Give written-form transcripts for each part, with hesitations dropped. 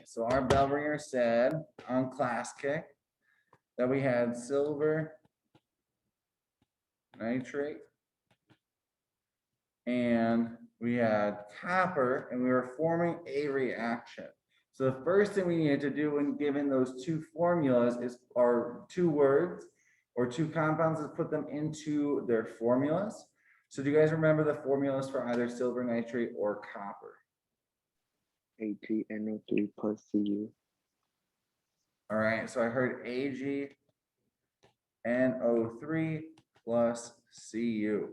so our bell ringer said on class kick that we had silver nitrate and we had copper, and we were forming a reaction. So the first thing we needed to do when given those two formulas is, or two words or two compounds, is put them into their formulas. So do you guys remember the formulas for either silver nitrate or copper? AgNO3 plus Cu. All right, so I heard AgNO3 plus Cu.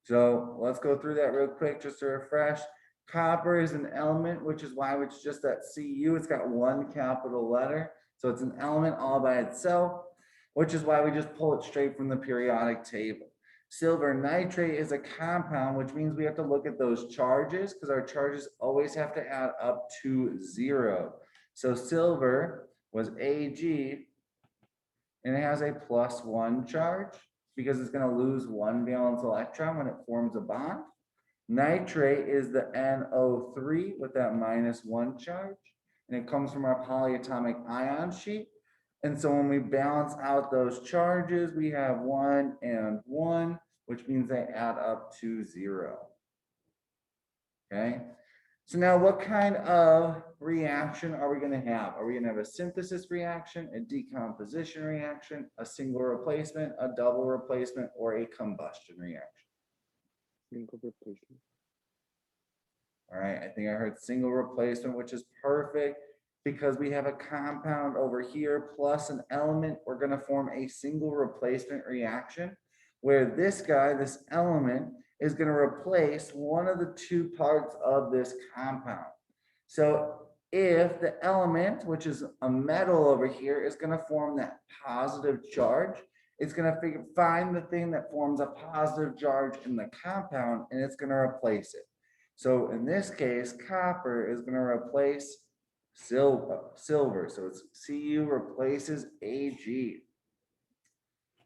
So let's go through that real quick just to refresh. Copper is an element, which is why it's just that Cu. It's got one capital letter. So it's an element all by itself, which is why we just pull it straight from the periodic table. Silver nitrate is a compound, which means we have to look at those charges because our charges always have to add up to 0. So silver was Ag, and it has a +1 charge because it's going to lose one valence electron when it forms a bond. Nitrate is the NO3 with that -1 charge, and it comes from our polyatomic ion sheet. And so when we balance out those charges, we have 1 and 1, which means they add up to 0. Okay, so now what kind of reaction are we going to have? Are we going to have a synthesis reaction, a decomposition reaction, a single replacement, a double replacement, or a combustion reaction? Single replacement. All right, I think I heard single replacement, which is perfect because we have a compound over here plus an element. We're going to form a single replacement reaction where this guy, this element, is going to replace one of the two parts of this compound. So if the element, which is a metal over here, is going to form that positive charge, it's going to find the thing that forms a positive charge in the compound, and it's going to replace it. So in this case, copper is going to replace silver. So it's Cu replaces Ag.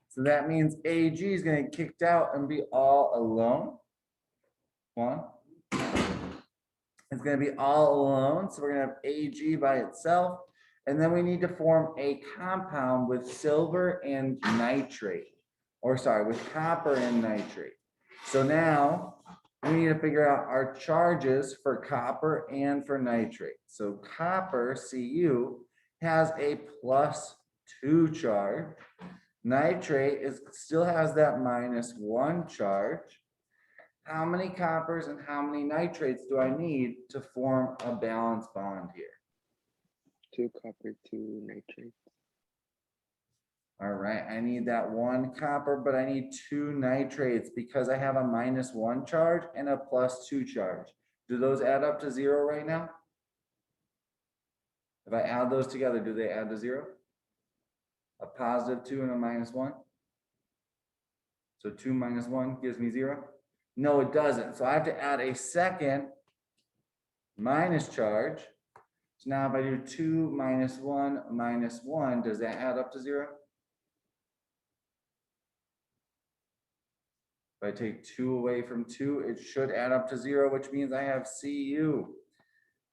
So that means Ag is going to get kicked out and be all alone. One. It's going to be all alone. So we're going to have Ag by itself. And then we need to form a compound with silver and nitrate. Or sorry, with copper and nitrate. So now we need to figure out our charges for copper and for nitrate. So copper, Cu, has a +2 charge. Nitrate still has that -1 charge. How many coppers and how many nitrates do I need to form a valence bond here? 2 copper, 2 nitrate. All right, I need that 1 copper, but I need 2 nitrates because I have a -1 charge and a +2 charge. Do those add up to 0 right now? If I add those together, do they add to 0? A +2 and a -1? So 2 minus 1 gives me 0? No, it doesn't. So I have to add a second minus charge. So now if I do 2 minus 1 minus 1, does that add up to 0? If I take 2 away from 2, it should add up to 0, which means I have Cu,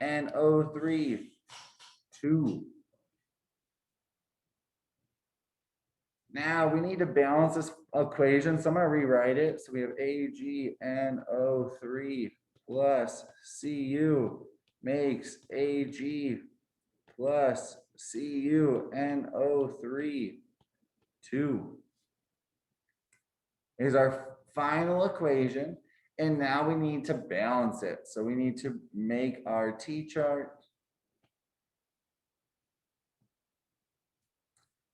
NO3, 2. Now we need to balance this equation, so I'm going to rewrite it. So we have AgNO3 plus Cu makes Ag plus CuNO3, 2. Is our final equation, and now we need to balance it. So we need to make our T-chart.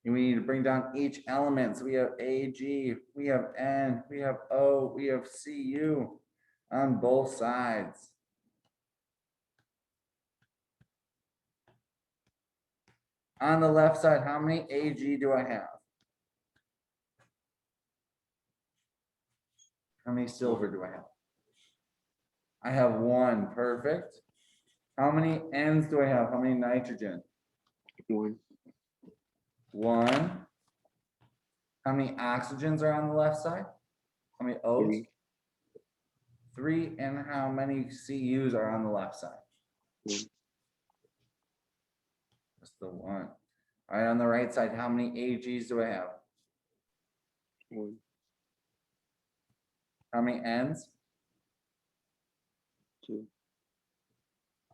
And we need to bring down each element. So we have Ag, we have N, we have O, we have Cu on both sides. On the left side, how many Ag do I have? How many silver do I have? I have 1, perfect. How many N's do I have? How many nitrogen? 1. 1. How many oxygens are on the left side? How many O's? 3. 3. And how many Cu's are on the left side? 1. Just the one. All right, on the right side, how many AGs do I have? 1, How many N's? 2,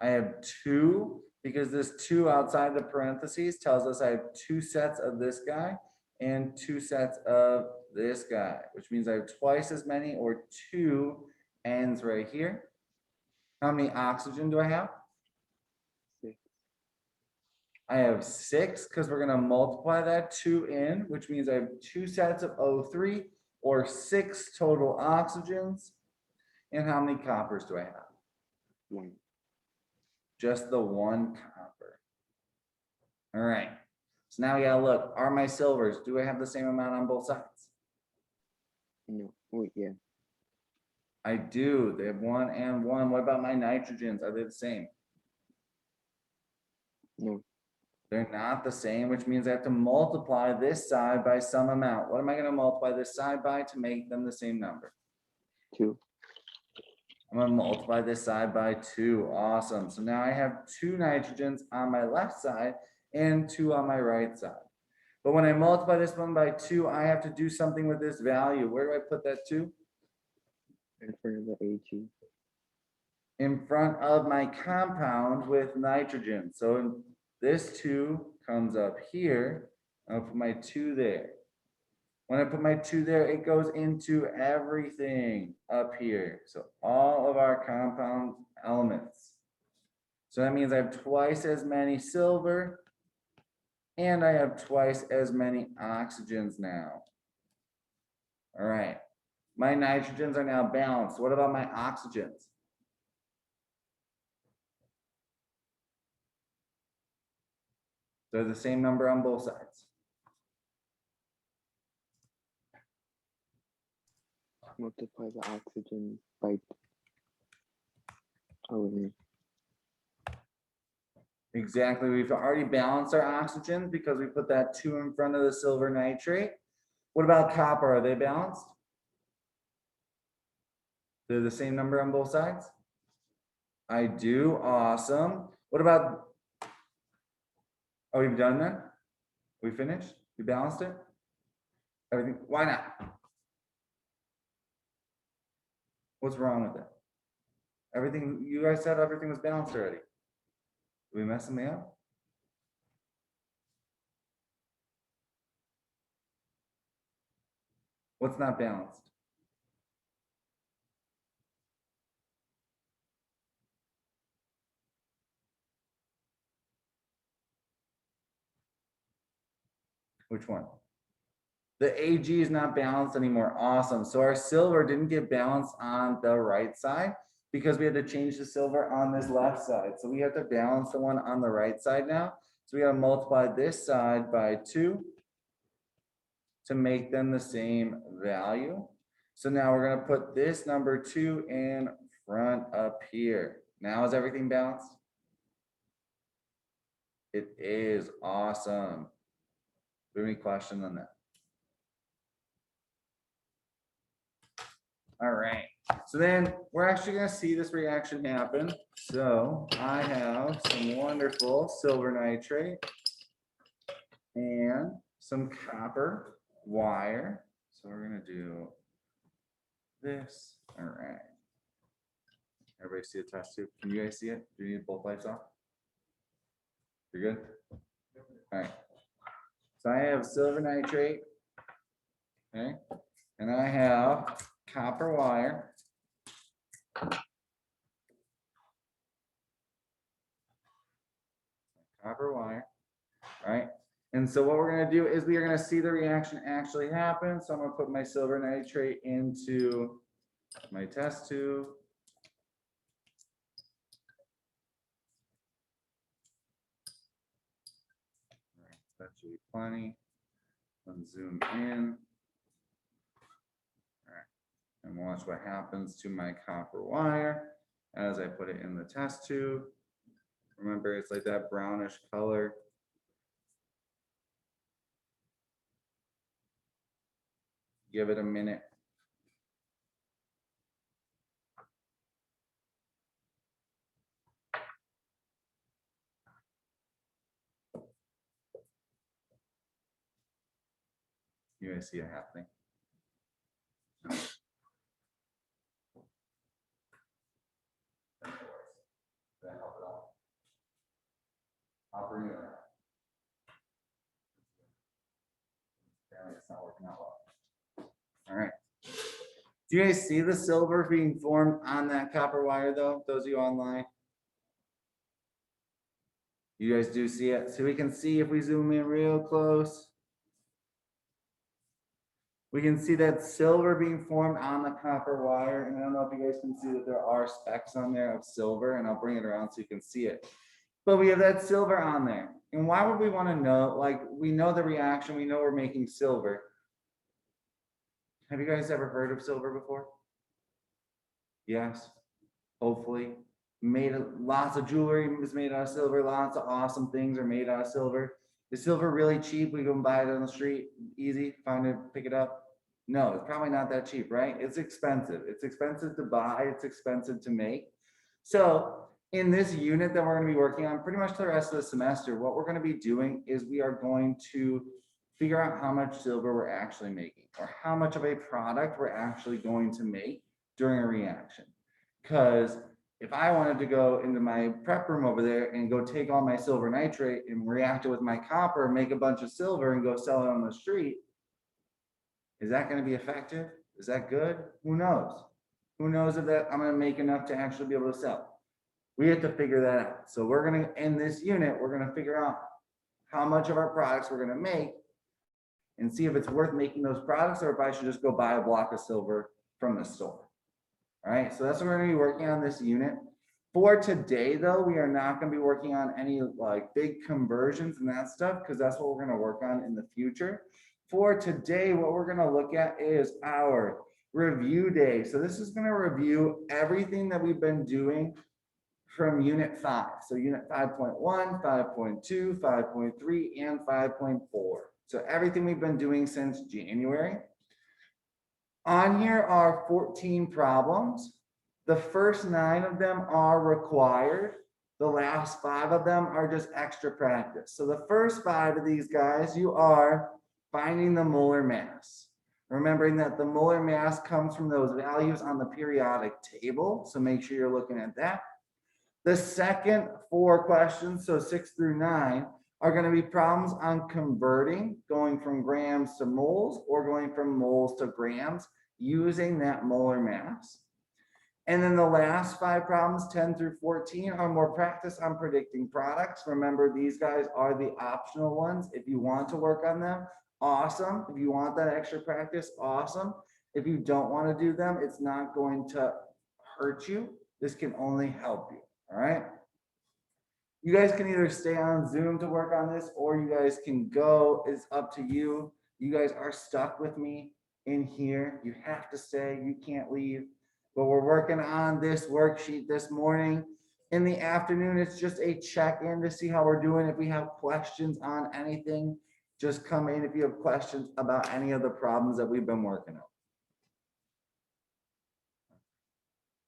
I have 2 because this 2 outside the parentheses tells us I have 2 sets of this guy and 2 sets of this guy, which means I have twice as many or 2 N's right here. How many oxygen do I have? 6, I have 6 because we're going to multiply that 2 in, which means I have 2 sets of O3 or 6 total oxygens. And how many coppers do I have? 1, Just the 1 copper. All right. So now we gotta look, are my silvers, do I have the same amount on both sides? no, wait, yeah, I do. They have 1 and 1. What about my nitrogens? Are they the same? no, They're not the same, which means I have to multiply this side by some amount. What am I going to multiply this side by to make them the same number? 2, I'm going to multiply this side by 2. Awesome. So now I have 2 nitrogens on my left side and 2 on my right side. But when I multiply this one by 2, I have to do something with this value. Where do I put that 2? in front of the AG, In front of my compound with nitrogen. So this 2 comes up here. I'll put my 2 there. When I put my 2 there, it goes into everything up here. So all of our compound elements. So that means I have twice as many silver and I have twice as many oxygens now. All right. My nitrogens are now balanced. What about my oxygens? They're the same number on both sides. multiply the oxygen by, oh, wait, Exactly. We've already balanced our oxygen because we put that 2 in front of the silver nitrate. What about copper? Are they balanced? They're the same number on both sides? I do. Awesome. What about, oh, we've done that? We finished? We balanced it? Everything, why not? What's wrong with it? Everything, you guys said everything was balanced already. Did we mess something up? What's not balanced? Which one? The AG is not balanced anymore. Awesome. So our silver didn't get balanced on the right side because we had to change the silver on this left side. So we have to balance the one on the right side now. So we got to multiply this side by 2 to make them the same value. So now we're going to put this number 2 in front up here. Now is everything balanced? It is. Awesome. Do you have any question on that? All right, so then we're actually gonna see this reaction happen. So I have some wonderful silver nitrate and some copper wire. So we're gonna do this. All right. Everybody see the test tube? Can you guys see it? Do you need both lights off? You're good? All right. So I have silver nitrate. Okay. And I have copper wire. Copper wire. All right. And so what we're going to do is we are going to see the reaction actually happen. So I'm going to put my silver nitrate into my test tube. All right, that should be plenty. Let's zoom in. All right. And watch what happens to my copper wire as I put it in the test tube. Remember, it's like that brownish color. Give it a minute. guys see it happening? No. Does that help at all? I'll bring it around. Apparently it's not working out well. All right. Do you guys see the silver being formed on that copper wire though? Those of you online? You guys do see it? So we can see if we zoom in real close. We can see that silver being formed on the copper wire. And I don't know if you guys can see that there are specks on there of silver, and I'll bring it around so you can see it. But we have that silver on there. And why would we want to know? Like, we know the reaction, we know we're making silver. Have you guys ever heard of silver before? Yes, hopefully. Lots of jewelry is made out of silver, lots of awesome things are made out of silver. Is silver really cheap? We go and buy it on the street, easy, find it, pick it up? No, it's probably not that cheap, right? It's expensive. It's expensive to buy, it's expensive to make. So in this unit that we're going to be working on pretty much the rest of the semester, what we're going to be doing is we are going to figure out how much silver we're actually making, or how much of a product we're actually going to make during a reaction. Because if I wanted to go into my prep room over there and go take all my silver nitrate and react it with my copper, make a bunch of silver and go sell it on the street, is that going to be effective? Is that good? Who knows? Who knows if that I'm going to make enough to actually be able to sell? We have to figure that out. So we're going to, in this unit, we're going to figure out how much of our products we're going to make and see if it's worth making those products or if I should just go buy a block of silver from the store. All right, so that's what we're going to be working on this unit. For today, though, we are not going to be working on any like big conversions and that stuff because that's what we're going to work on in the future. For today, what we're going to look at is our review day. So this is going to review everything that we've been doing from unit 5. So unit 5.1, 5.2, 5.3, and 5.4. So everything we've been doing since January. On here are 14 problems. The first 9 of them are required. The last 5 of them are just extra practice. So the first 5 of these guys, you are finding the molar mass. Remembering that the molar mass comes from those values on the periodic table. So make sure you're looking at that. The second 4 questions, so 6 through 9, are going to be problems on converting, going from grams to moles or going from moles to grams using that molar mass. And then the last 5 problems, 10 through 14, are more practice on predicting products. Remember, these guys are the optional ones. If you want to work on them, awesome. If you want that extra practice, awesome. If you don't want to do them, it's not going to hurt you. This can only help you. All right. You guys can either stay on Zoom to work on this, or you guys can go. It's up to you. You guys are stuck with me in here. You have to stay. You can't leave. But we're working on this worksheet this morning. In the afternoon, it's just a check-in to see how we're doing. If we have questions on anything, just come in if you have questions about any of the problems that we've been working on.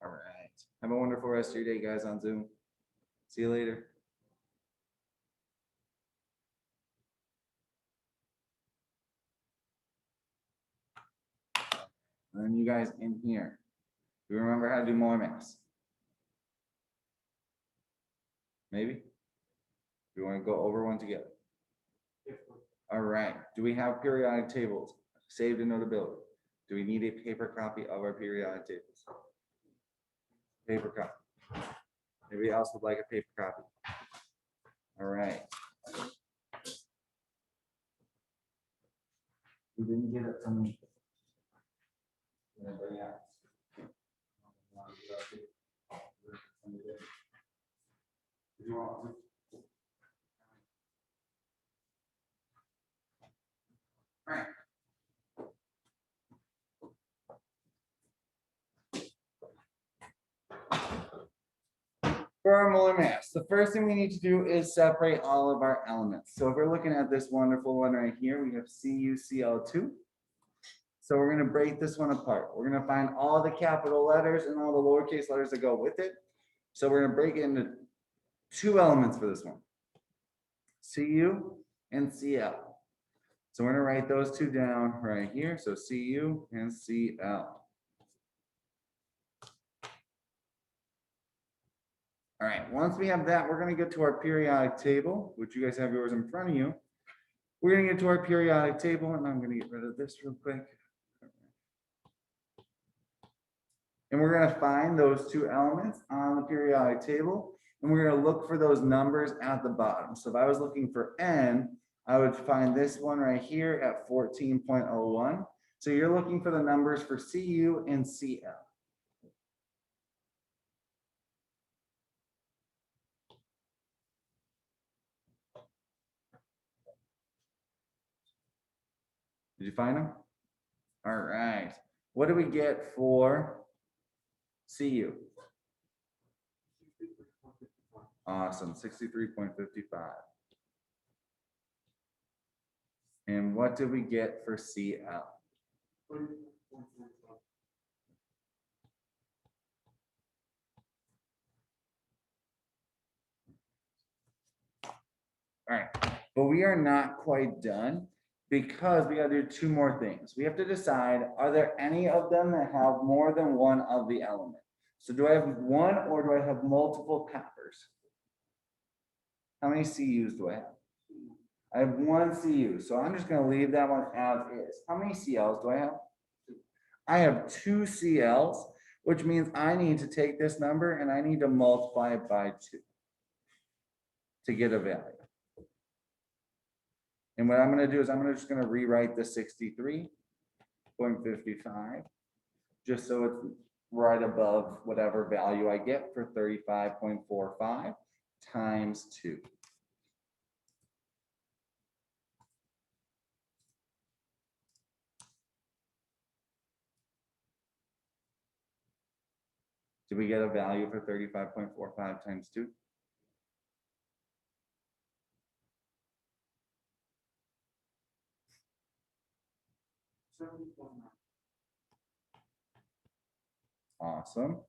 All right. Have a wonderful rest of your day, guys, on Zoom. See you later. And then you guys in here, do you remember how to do molar mass? Maybe? We want to go over one together. All right. Do we have periodic tables saved in Notability? Do we need a paper copy of our periodic tables? Paper copy. Anybody else would like a paper copy? All right. You didn't get it from me. Anybody else? Did you want to? All right. For our molar mass, the first thing we need to do is separate all of our elements. So if we're looking at this wonderful one right here, we have CuCl2. So we're going to break this one apart. We're going to find all the capital letters and all the lowercase letters that go with it. So we're going to break it into 2 elements for this one, Cu and Cl. So we're gonna write those two down right here. So Cu and Cl. All right, once we have that, we're gonna get to our periodic table, which you guys have yours in front of you. We're gonna get to our periodic table, and I'm gonna get rid of this real quick. And we're gonna find those two elements on the periodic table, and we're gonna look for those numbers at the bottom. So if I was looking for N, I would find this one right here at 14.01. So you're looking for the numbers for Cu and Cl. Did you find them? All right. What do we get for Cu? Awesome, 63.55. And what do we get for Cl? All right, but we are not quite done because we gotta do two more things. We have to decide, are there any of them that have more than one of the element? So do I have one or do I have multiple coppers? How many Cus do I have? I have one Cu, so I'm just gonna leave that one as is. How many Cls do I have? I have two Cls, which means I need to take this number and I need to multiply it by 2 to get a value. And what I'm gonna do is I'm just gonna rewrite the 63.55, just so it's right above whatever value I get for 35.45 times 2. Did we get a value for 35.45 times 2? Awesome.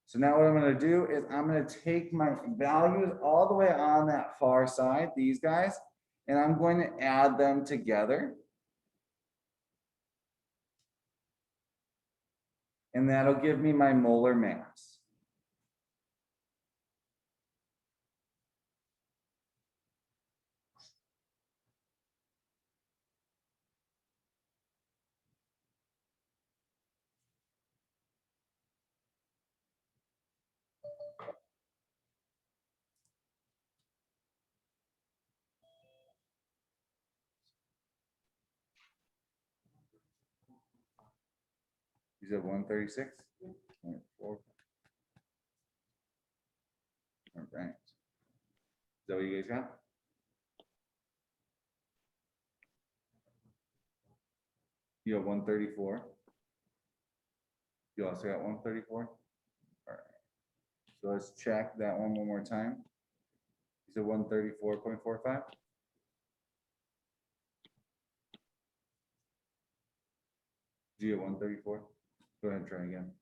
So now what I'm going to do is I'm going to take my values all the way on that far side, these guys, and I'm going to add them together. And that'll give me my molar mass. You said 136? 4. All right. Is that what you guys got? You have 134. You also got 134. All right. So let's check that one more time. You said 134.45. Do you have 134? Go ahead and try again.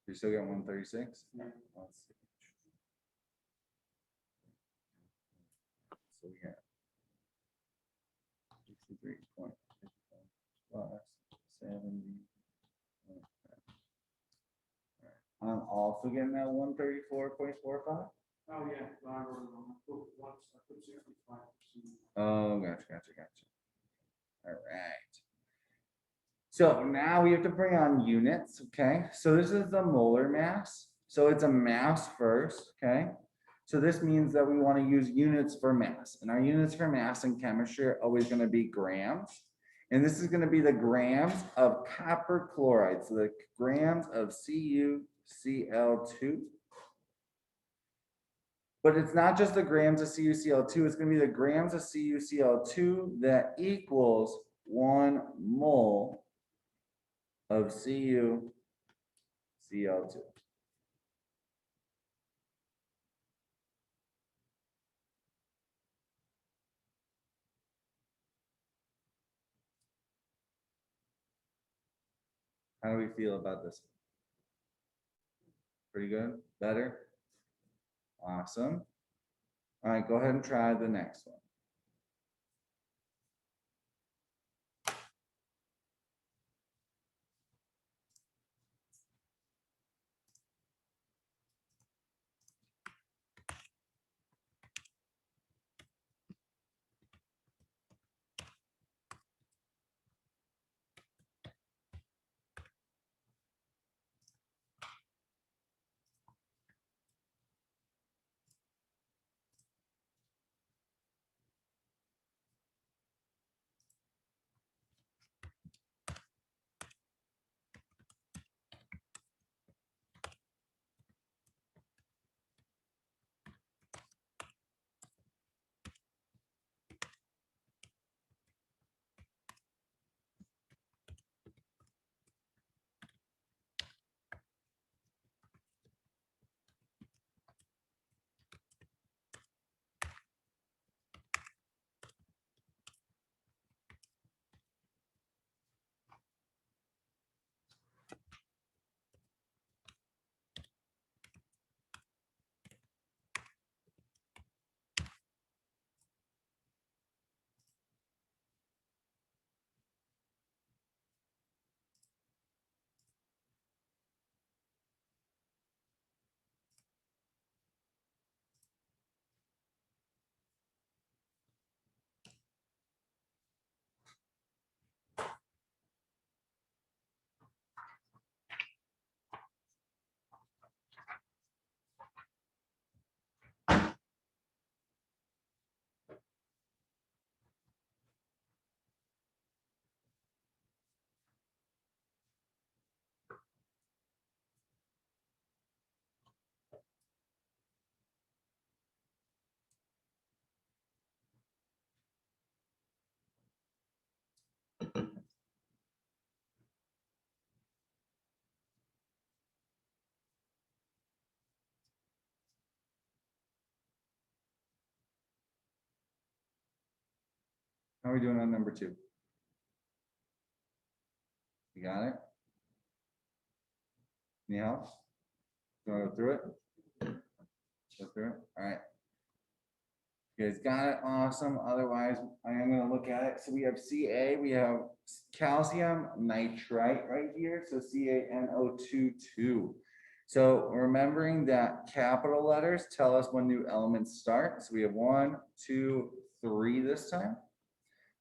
You still got 136? Yeah. Let's see. So we got 63.55 plus 70. I'm also getting that 134.45. Oh, yeah. I wrote it on. I put 65%. Oh, gotcha. All right. So now we have to bring on units, okay? So this is the molar mass. So it's a mass first, okay? So this means that we want to use units for mass. And our units for mass in chemistry are always going to be grams. And this is going to be the grams of copper chloride. So the grams of CuCl2. But it's not just the grams of CuCl2, it's going to be the grams of CuCl2 that equals 1 mole of CuCl2. How do we feel about this? Pretty good? Better? Awesome. All right, go ahead and try the next one. How are we doing on number 2? You got it? Any help? You want to go through it? Go through it? All right. You guys got it? Awesome. Otherwise, I am going to look at it. So we have Ca, we have calcium nitrite right here. So CaNO2. So remembering that capital letters tell us when new elements start. So we have 1, 2, 3 this time.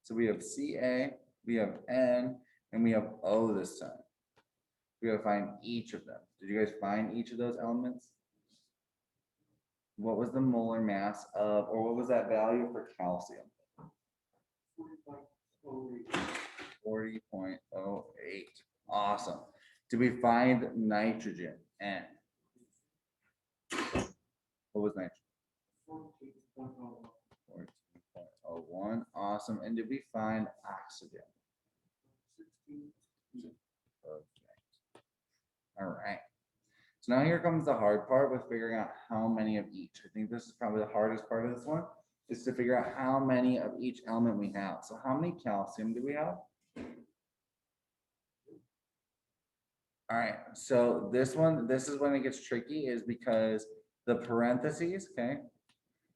So we have Ca, we have N, and we have O this time. We gotta find each of them. Did you guys find each of those elements? What was the molar mass of, or what was that value for calcium? 40.08. Awesome. Did we find nitrogen? N. What was nitrogen? 14.01. Awesome. And did we find oxygen? Perfect. All right. So now here comes the hard part with figuring out how many of each. I think this is probably the hardest part of this one, is to figure out how many of each element we have. So how many calcium do we have? All right, so this is when it gets tricky, is because the parentheses, okay?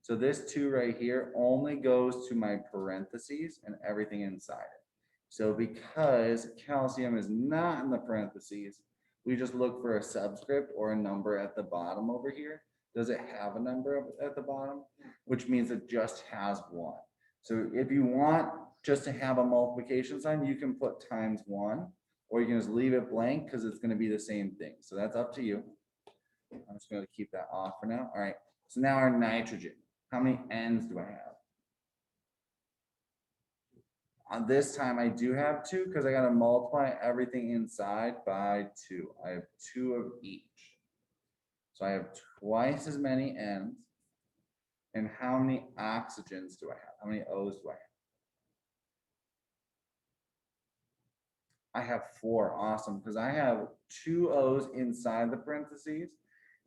So this 2 right here only goes to my parentheses and everything inside it. So because calcium is not in the parentheses, we just look for a subscript or a number at the bottom over here. Does it have a number at the bottom? Which means it just has 1. So if you want just to have a multiplication sign, you can put ×1, or you can just leave it blank because it's going to be the same thing. So that's up to you. I'm just going to keep that off for now. All right. So now our nitrogen. How many N's do I have? On this time, I do have 2 because I got to multiply everything inside by 2. I have 2 of each. So I have twice as many N's. And how many oxygens do I have? How many O's do I have? I have 4. Awesome. Because I have 2 O's inside the parentheses.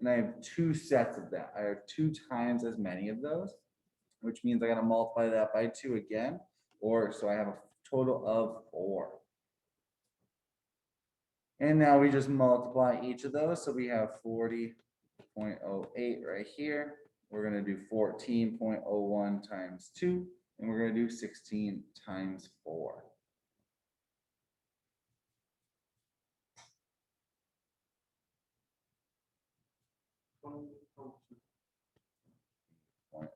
And I have 2 sets of that. I have 2 times as many of those, which means I got to multiply that by 2 again. Or so I have a total of 4. And now we just multiply each of those. So we have 40.08 right here. We're gonna do 14.01 times 2, and we're gonna do 16 times 4. Point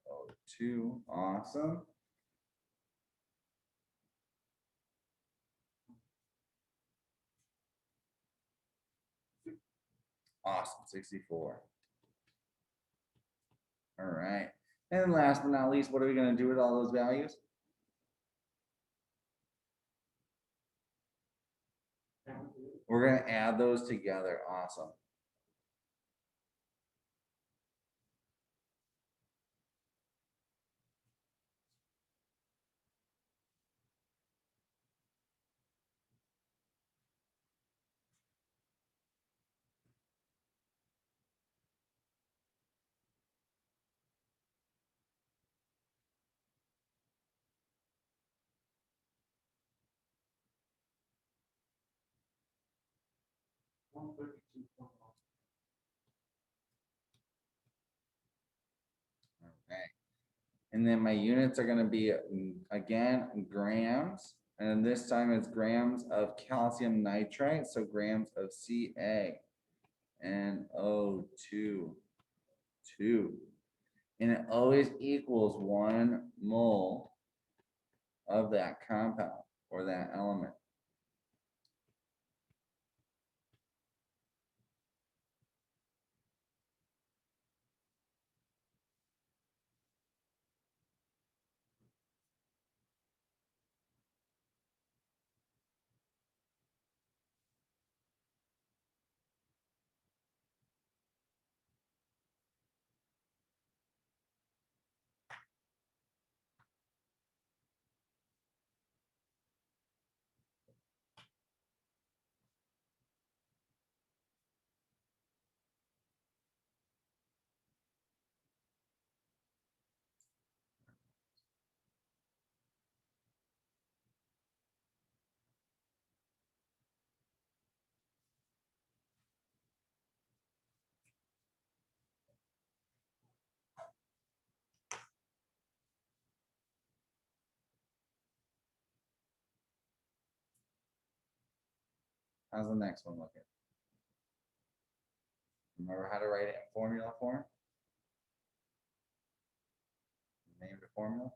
oh two, awesome. Awesome, 64. All right, and last but not least, what are we gonna do with all those values? We're gonna add those together, awesome. Okay. And then my units are gonna be, again, grams, and this time it's grams of calcium nitrite, so grams of CaNO2, 2. And it always equals 1 mole of that compound or that element. How's the next one looking? Remember how to write it in formula form? Name the formula.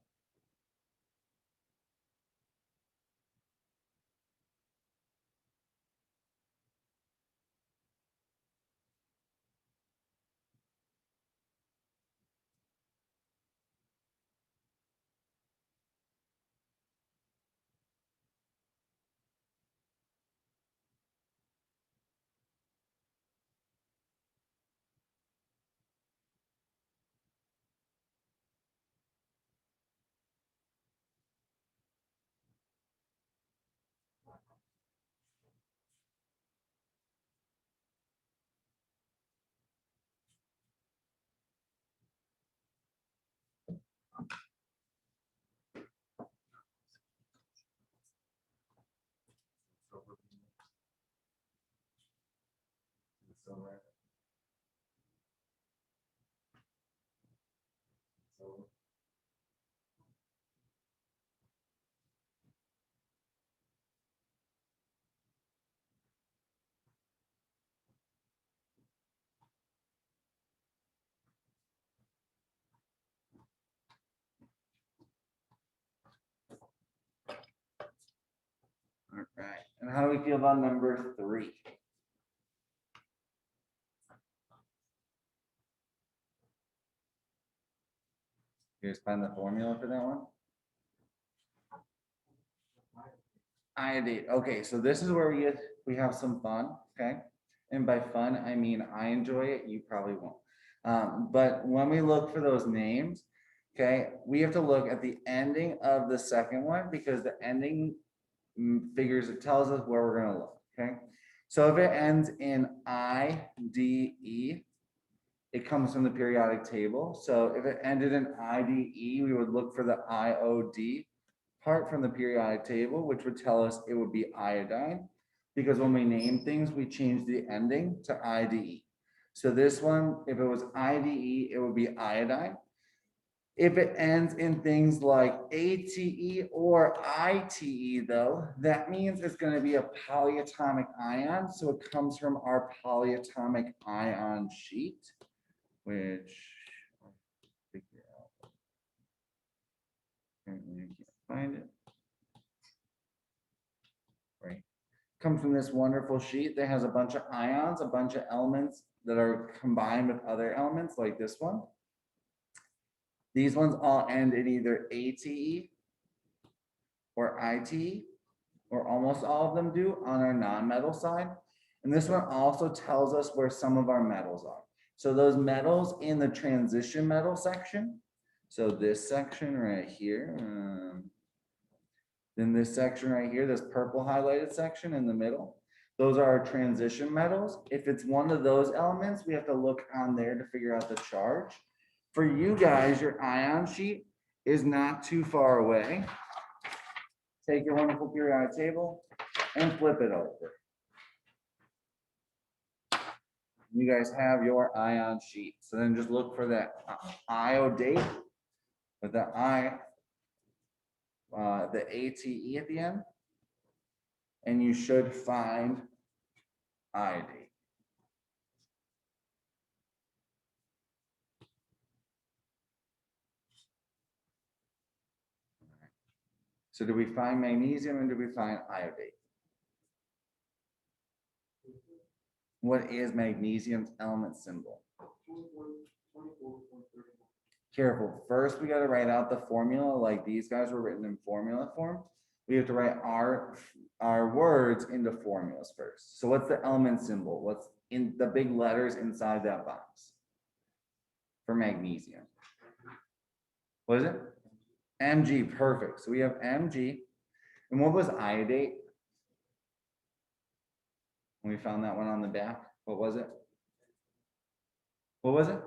All right, and how do we feel about number 3? Here's find the formula for that one. Iodate. Okay, so this is where we have some fun. Okay, and by fun I mean I enjoy it. You probably won't. But when we look for those names, okay, we have to look at the ending of the second one because the ending figures it tells us where we're going to look. Okay, so if it ends in IDE, it comes from the periodic table. So if it ended in IDE, we would look for the IOD part from the periodic table, which would tell us it would be iodine. because when we name things, we change the ending to IDE. So this one, if it was IDE, it would be iodine. If it ends in things like ATE or ITE though, that means it's going to be a polyatomic ion. So it comes from our polyatomic ion sheet, which I'll figure out. Apparently I can't find it. Right. Comes from this wonderful sheet that has a bunch of ions, a bunch of elements that are combined with other elements like this one. These ones all end in either ATE or ITE, or almost all of them do on our non-metal side. And this one also tells us where some of our metals are. So those metals in the transition metal section, so this section right here, then this section right here, this purple highlighted section in the middle, those are our transition metals. If it's one of those elements, we have to look on there to figure out the charge. For you guys, your ion sheet is not too far away. Take your wonderful periodic table and flip it over. You guys have your ion sheet. So then just look for that iodate with the the ATE at the end. And you should find iodate. So do we find magnesium and do we find iodate? What is magnesium's element symbol? Careful. First, we got to write out the formula like these guys were written in formula form. We have to write our words into formulas first. So what's the element symbol? What's in the big letters inside that box for magnesium? What is it? Mg, perfect. So we have Mg. And what was iodate? When we found that one on the back, what was it? What was it?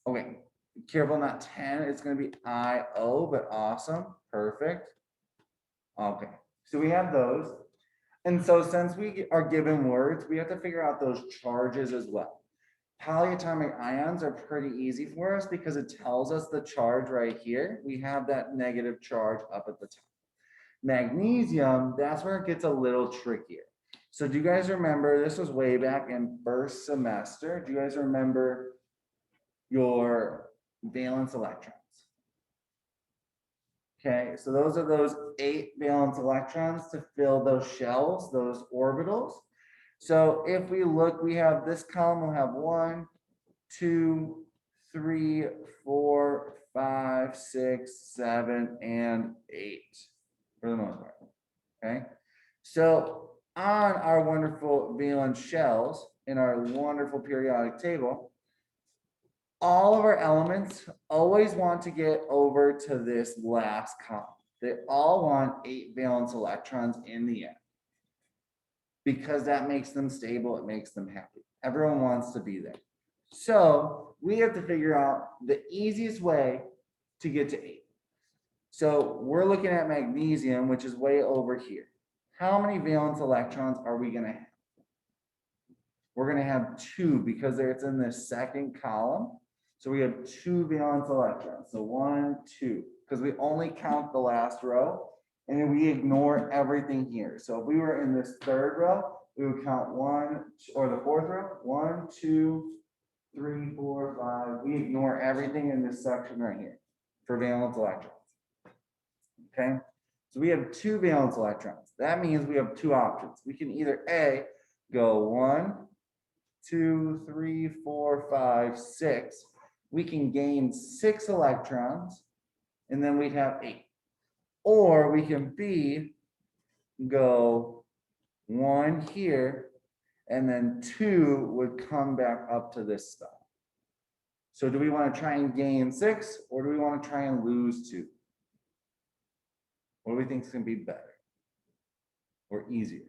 Okay, careful, not 10. It's going to be IO, but awesome. Perfect. Okay, so we have those. And so since we are given words, we have to figure out those charges as well. Polyatomic ions are pretty easy for us because it tells us the charge right here. We have that negative charge up at the top. Magnesium, that's where it gets a little trickier. So do you guys remember, this was way back in first semester. Do you guys remember your valence electrons? Okay, so those are those 8 valence electrons to fill those shells, those orbitals. So if we look, we have this column will have 1, 2, 3, 4, 5, 6, 7, and 8 for the most part. Okay, so on our wonderful valence shells in our wonderful periodic table, all of our elements always want to get over to this last column. They all want 8 valence electrons in the end because that makes them stable, it makes them happy. Everyone wants to be there. So we have to figure out the easiest way to get to 8. So we're looking at magnesium, which is way over here. How many valence electrons are we going to have? We're going to have 2 because it's in the second column. So we have 2 valence electrons. So 1, 2, because we only count the last row and then we ignore everything here. So if we were in this third row, we would count 1, or the fourth row, 1, 2, 3, 4, 5. We ignore everything in this section right here for valence electrons. Okay, so we have 2 valence electrons. That means we have 2 options. We can either A, go 1, 2, 3, 4, 5, 6. We can gain 6 electrons, and then we'd have 8. Or we can B, go 1 here, and then 2 would come back up to this stuff. So do we want to try and gain 6, or do we want to try and lose 2? What do we think is going to be better or easier?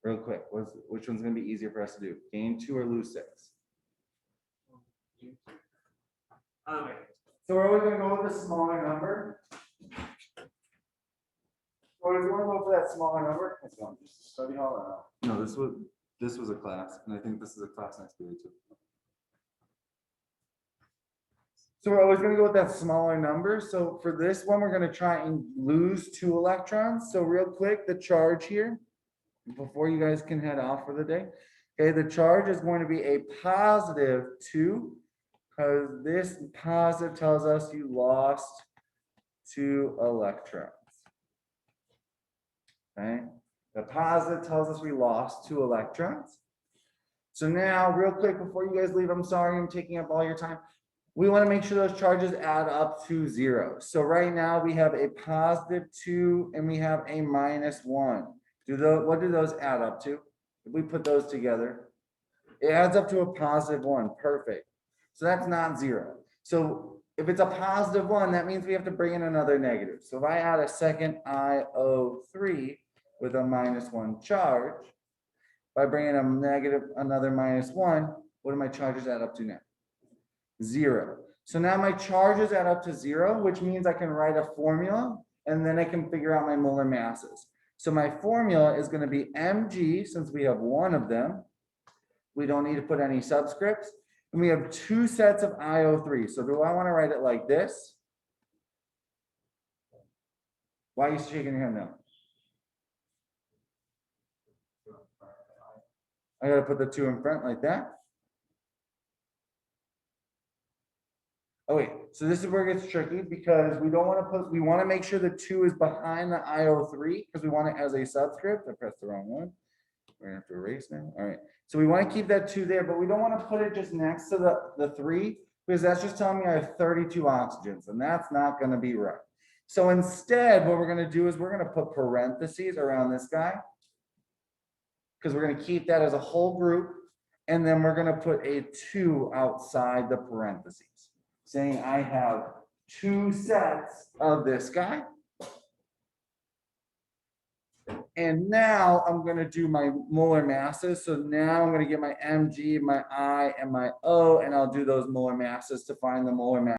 Real quick, which one's gonna be easier for us to do? Gain 2 or lose 6? So we're always gonna go with a smaller number. Or do you wanna go for that smaller number? Let's go, just study hall. No, this was a class, and I think this is a class next period too. So we're always gonna go with that smaller number. So for this one, we're gonna try and lose 2 electrons. So real quick, the charge here, before you guys can head off for the day. Okay, the charge is going to be a +2, because this positive tells us you lost 2 electrons. Okay, the positive tells us we lost 2 electrons. So now, real quick, before you guys leave, I'm sorry I'm taking up all your time. We want to make sure those charges add up to 0. So right now we have a +2 and we have a -1. What do those add up to? If we put those together, it adds up to a +1. Perfect. So that's not 0. So if it's a +1, that means we have to bring in another negative. So if I add a second IO3 with a -1 charge, by bringing another -1, what do my charges add up to now? 0. So now my charges add up to 0, which means I can write a formula and then I can figure out my molar masses. So my formula is going to be Mg, since we have 1 of them. We don't need to put any subscripts. And we have 2 sets of IO3. So do I want to write it like this? Why are you shaking your head now? I got to put the 2 in front like that. Oh wait, so this is where it gets tricky because we don't want to we want to make sure the 2 is behind the IO3 because we want it as a subscript. I pressed the wrong one. We're gonna have to erase now. All right, so we want to keep that 2 there, but we don't want to put it just next to the 3 because that's just telling me I have 32 oxygens and that's not going to be right. So instead, what we're going to do is we're going to put parentheses around this guy because we're going to keep that as a whole group. And then we're going to put a 2 outside the parentheses, saying I have 2 sets of this guy. And now I'm going to do my molar masses. So now I'm going to get my Mg, my I, and my O, and I'll do those molar masses to find the molar mass.